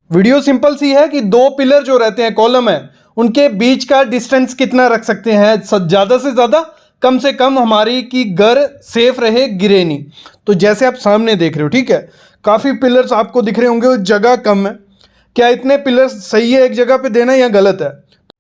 Video simple सी है कि दो पिलर जो रहते हैं, कॉलम है, उनके बीच का डिस्टेंस कितना रख सकते हैं, ज़्यादा से ज़्यादा, कम से कम, हमारी कि घर सेफ रहे, गिरे नहीं। तो जैसे आप सामने देख रहे हो, ठीक है, काफ़ी पिलर्स आपको दिख रहे होंगे, जगह कम है। क्या इतने पिलर्स सही है एक जगह पे देना या गलत है?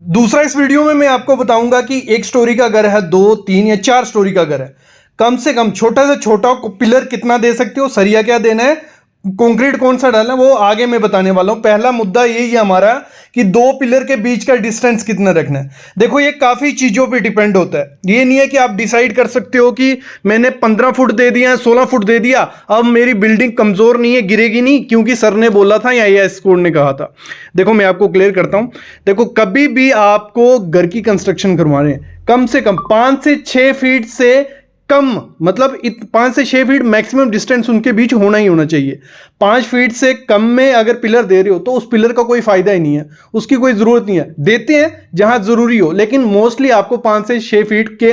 दूसरा, इस वीडियो में मैं आपको बताऊंगा कि 1 स्टोरी का घर है, 2, 3 या 4 स्टोरी का घर है, कम से कम छोटा से छोटा पिलर कितना दे सकते हो, सरिया क्या देना है, कंक्रीट कौन सा डालना है, वो आगे मैं बताने वाला हूं। पहला मुद्दा यही है हमारा कि दो पिलर के बीच का डिस्टेंस कितना रखना है। देखो, ये काफी चीजों पे डिपेंड होता है। ये नहीं है कि आप डिसाइड कर सकते हो कि मैंने 15 फुट दे दिया, 16 फुट दे दिया, अब मेरी बिल्डिंग कमजोर नहीं है, गिरेगी नहीं, क्योंकि सर ने बोला था या IAS कोड ने कहा था। देखो, मैं आपको क्लियर करता हूं। देखो, कभी भी आपको घर की कंस्ट्रक्शन करवा रहे हैं, कम से कम 5 से 6 फीट से कम, मतलब 5 से 6 फीट मैक्सिमम डिस्टेंस उनके बीच होना ही होना चाहिए। 5 फीट से कम में अगर पिलर दे रहे हो तो उस पिलर का कोई फायदा ही नहीं है, उसकी कोई जरूरत नहीं है। देते हैं जहां जरूरी हो, लेकिन मोस्टली आपको 5 से 6 फीट के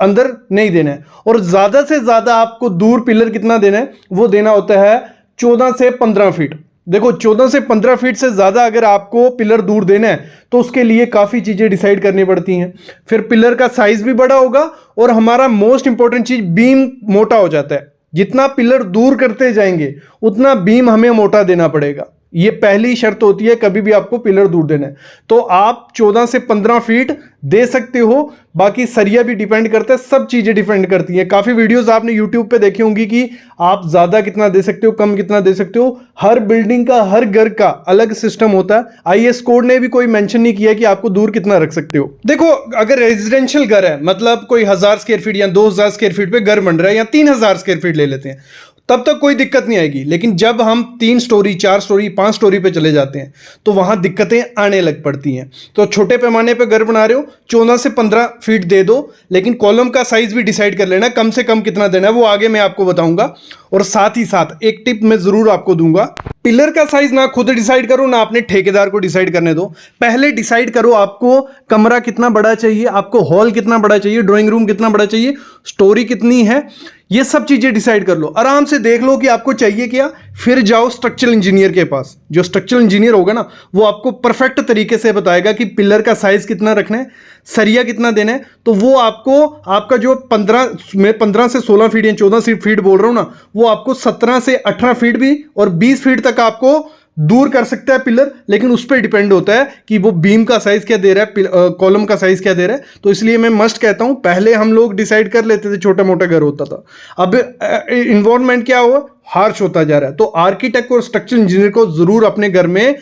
अंदर नहीं देना है। और ज्यादा से ज्यादा आपको दूर पिलर कितना देना है, वो देना होता है 14 से 15 फीट। देखो, 14 से 15 फीट से ज़्यादा अगर आपको पिलर दूर देना है तो उसके लिए काफ़ी चीज़ें डिसाइड करनी पड़ती हैं। फिर पिलर का साइज भी बड़ा होगा, और हमारा मोस्ट इंपॉर्टेंट चीज़, बीम मोटा हो जाता है। जितना पिलर दूर करते जाएंगे उतना बीम हमें मोटा देना पड़ेगा। ये पहली शर्त होती है कभी भी आपको पिलर दूर देना है। तो आप 14 से 15 फीट दे सकते हो, बाकी सरिया भी डिपेंड करता है, सब चीजें डिपेंड करती हैं। काफी वीडियोस आपने यूट्यूब पे देखी होंगी कि आप ज्यादा कितना दे सकते हो, कम कितना दे सकते हो। हर बिल्डिंग का, हर घर का अलग सिस्टम होता है। IAS कोड ने भी कोई मेंशन नहीं किया कि आपको दूर कितना रख सकते हो। देखो, अगर रेजिडेंशियल घर है, मतलब कोई 1000 स्क्वायर फीट या 2000 स्क्वायर फीट पे घर बन रहा है, या 3000 स्क्वायर फीट ले लेते हैं, तब तक कोई दिक्कत नहीं आएगी। लेकिन जब हम 3 स्टोरी, 4 स्टोरी, 5 स्टोरी पे चले जाते हैं तो वहां दिक्कतें आने लग पड़ती हैं। तो छोटे पैमाने पे घर बना रहे हो, 14 से 15 फीट दे दो, लेकिन कॉलम का साइज भी डिसाइड कर लेना, कम से कम कितना देना है, वो आगे मैं आपको बताऊंगा। और साथ ही साथ एक टिप मैं जरूर आपको दूंगा, पिलर का साइज ना खुद डिसाइड करो, ना अपने ठेकेदार को डिसाइड करने दो। पहले डिसाइड करो आपको कमरा कितना बड़ा चाहिए, आपको हॉल कितना बड़ा चाहिए, ड्राइंग रूम कितना बड़ा चाहिए, स्टोरी कितनी है, ये सब चीजें डिसाइड कर लो। आराम से देख लो कि आपको चाहिए क्या, फिर जाओ स्ट्रक्चरल इंजीनियर के पास। जो स्ट्रक्चरल इंजीनियर होगा ना, वो आपको परफेक्ट तरीके से बताएगा कि पिलर का साइज कितना रखना है, सरिया कितना देना है। तो वो आपको, आपका जो 15 से 16 फीट या 14 फीट बोल रहा हूं ना, वो आपको 17 से 18 फीट भी और 20 फीट तक आपको दूर कर सकता है पिलर। लेकिन उस पर डिपेंड होता है कि वो बीम का साइज क्या दे रहा है, कॉलम का साइज क्या दे रहा है। तो इसलिए मैं मस्ट कहता हूं, पहले हम लोग डिसाइड कर लेते थे, छोटा मोटा घर होता था। अब इन्वायरमेंट क्या हुआ, हार्श होता जा रहा है। तो आर्किटेक्ट और स्ट्रक्चरल इंजीनियर को जरूर अपने घर में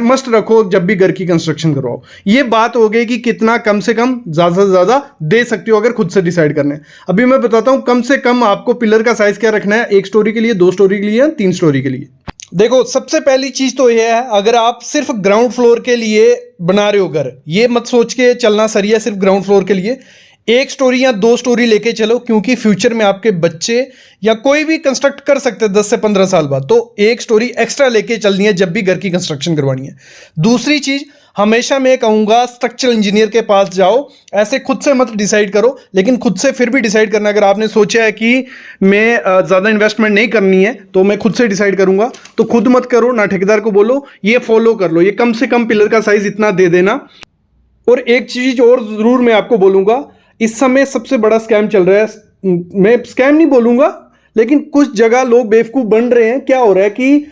मस्ट रखो जब भी घर की कंस्ट्रक्शन करवाओ। ये बात हो गई कि कितना कम से कम, ज्यादा से ज्यादा दे सकते हो अगर खुद से डिसाइड करना है। अभी मैं बताता हूं कम से कम आपको पिलर का साइज क्या रखना है, 1 स्टोरी के लिए, 2 स्टोरी के लिए, 3 स्टोरी के लिए। देखो, सबसे पहली चीज तो यह है, अगर आप सिर्फ ग्राउंड फ्लोर के लिए बना रहे हो घर, ये मत सोच के चलना सरिया सिर्फ ग्राउंड फ्लोर के लिए। 1 स्टोरी या 2 स्टोरी लेके चलो, क्योंकि फ्यूचर में आपके बच्चे या कोई भी कंस्ट्रक्ट कर सकते हैं 10 से 15 साल बाद। तो 1 स्टोरी एक्स्ट्रा लेके चलनी है जब भी घर की कंस्ट्रक्शन करवानी है। दूसरी चीज, हमेशा मैं कहूंगा स्ट्रक्चरल इंजीनियर के पास जाओ। ऐसे खुद से मत डिसाइड करो, लेकिन खुद से फिर भी डिसाइड करना। अगर आपने सोचा है कि मैं ज़्यादा इन्वेस्टमेंट नहीं करनी है तो मैं खुद से डिसाइड करूंगा, तो खुद मत करो ना, ठेकेदार को बोलो ये फॉलो कर लो, ये कम से कम पिलर का साइज इतना दे देना। और एक चीज और जरूर मैं आपको बोलूंगा, इस समय सबसे बड़ा स्कैम चल रहा है, मैं स्कैम नहीं बोलूंगा, लेकिन कुछ जगह लोग बेवकूफ़ बन रहे हैं। क्या हो रहा है कि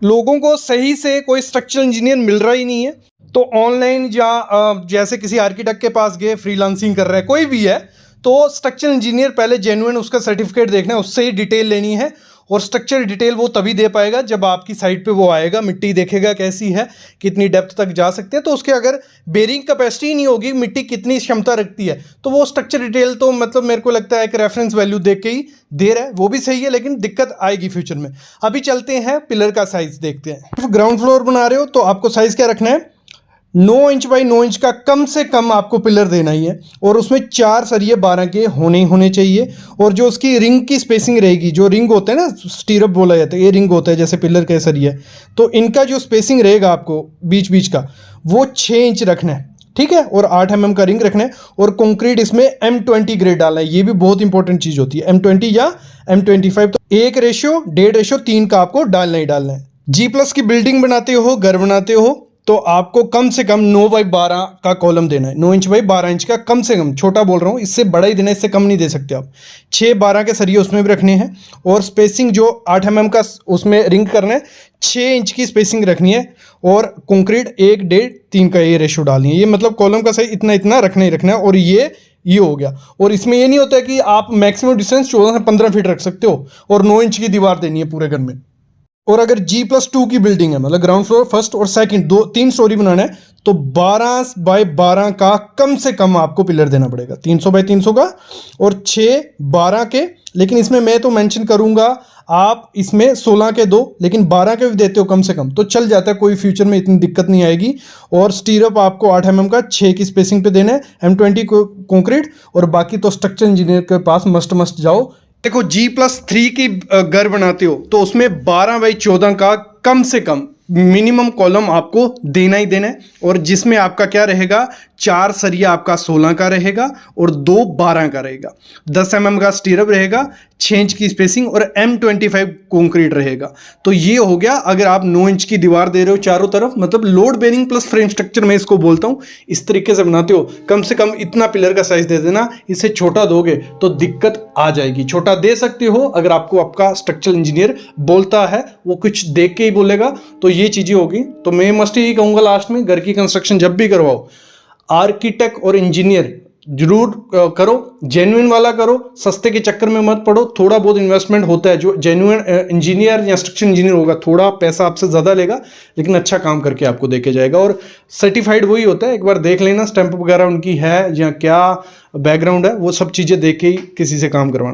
लोगों को सही से कोई स्ट्रक्चरल इंजीनियर मिल रहा ही नहीं है, तो ऑनलाइन या जैसे किसी आर्किटेक्ट के पास गए, फ्रीलांसिंग कर रहा है, कोई भी है, तो स्ट्रक्चरल इंजीनियर पहले जेन्युइन उसका सर्टिफिकेट देखना है, उससे ही डिटेल लेनी है। और स्ट्रक्चर डिटेल वो तभी दे पाएगा जब आपकी साइट पे वो आएगा, मिट्टी देखेगा कैसी है, कितनी डेप्थ तक जा सकते हैं। तो उसके अगर बेरिंग कैपेसिटी नहीं होगी, मिट्टी कितनी क्षमता रखती है, तो वो स्ट्रक्चर डिटेल तो मतलब मेरे को लगता है एक रेफरेंस वैल्यू देख के ही दे रहा है, वो भी सही है, लेकिन दिक्कत आएगी फ्यूचर में। अभी चलते हैं पिलर का साइज देखते हैं। ग्राउंड फ्लोर बना रहे हो तो आपको साइज क्या रखना है, 9 इंच बाई 9 इंच का कम से कम आपको पिलर देना ही है। और उसमें 4 सरिये 12 के होने चाहिए। और जो उसकी रिंग की स्पेसिंग रहेगी, जो रिंग होता है ना, स्टीरअप बोला जाता है, ये रिंग होता है जैसे पिलर के सरिये, तो इनका जो स्पेसिंग रहेगा आपको बीच बीच का, वो 6 इंच रखना है, ठीक है। और 8 mm का रिंग रखना है। और कंक्रीट इसमें M20 ग्रेड डालना है, ये भी बहुत इंपॉर्टेंट चीज़ होती है, M20 या M25। तो 1:1.5:3 का आपको डालना ही डालना है। G+ की बिल्डिंग बनाते हो, घर बनाते हो, तो आपको कम से कम 9x12 का कॉलम देना है। 9 इंच बाई 12 इंच का कम से कम, छोटा बोल रहा हूँ, इससे बड़ा ही देना है, इससे कम नहीं दे सकते आप। 6-12 के सरिये उसमें भी रखने हैं और स्पेसिंग जो 8 mm का उसमें रिंग करना है, 6 इंच की स्पेसिंग रखनी है और कंक्रीट 1-1.5-3 का ये रेशो डालनी है। ये मतलब कॉलम का साइज इतना इतना रखना ही रखना है। और ये हो गया। और इसमें ये नहीं होता है कि आप मैक्सिमम डिस्टेंस 14 से 15 फीट रख सकते हो और 9 इंच की दीवार देनी है पूरे घर में। और अगर G+2 की बिल्डिंग है, मतलब ग्राउंड फ्लोर, फर्स्ट और सेकंड, 3 स्टोरी बनाना है, तो 12x12 का कम से कम आपको पिलर देना पड़ेगा, 300x300 का और 6-12 के। लेकिन इसमें मैं तो मेंशन करूंगा आप इसमें 16 के दो, लेकिन 12 के भी देते हो कम से कम तो चल जाता है, कोई फ्यूचर में इतनी दिक्कत नहीं आएगी। और स्टीरअप आपको 8 mm का 6 की स्पेसिंग पे देना है, M20 कंक्रीट। और बाकी तो स्ट्रक्चर इंजीनियर के पास मस्ट जाओ। देखो G+3 की घर बनाते हो तो उसमें 12x14 का कम से कम मिनिमम कॉलम आपको देना ही देना है। और जिसमें आपका क्या रहेगा, 4 सरिया आपका 16 का रहेगा और 2 12 का रहेगा, 10 mm का स्टीरअप रहेगा, 6 इंच की स्पेसिंग और M25 कंक्रीट रहेगा। तो ये हो गया। अगर आप 9 इंच की दीवार दे रहे हो चारों तरफ, मतलब load bearing plus frame structure मैं इसको बोलता हूँ, इस तरीके से बनाते हो, कम से कम इतना पिलर का साइज दे देना। इससे छोटा दोगे तो दिक्कत आ जाएगी। छोटा दे सकते हो अगर आपको आपका स्ट्रक्चरल इंजीनियर बोलता है, वो कुछ देख के ही बोलेगा, तो ये चीजें होगी। तो मैं मस्ट यही कहूंगा लास्ट में, घर की कंस्ट्रक्शन जब भी करवाओ, आर्किटेक्ट और इंजीनियर जरूर करो, जेन्युइन वाला करो, सस्ते के चक्कर में मत पड़ो। थोड़ा बहुत इन्वेस्टमेंट होता है, जो जेन्युइन इंजीनियर या स्ट्रक्चर इंजीनियर होगा थोड़ा पैसा आपसे ज़्यादा लेगा, लेकिन अच्छा काम करके आपको देके जाएगा। और सर्टिफाइड वही होता है, एक बार देख लेना स्टैंप वगैरह उनकी है या क्या बैकग्राउंड है, वो सब चीज़ें देख के ही किसी से काम करवाना।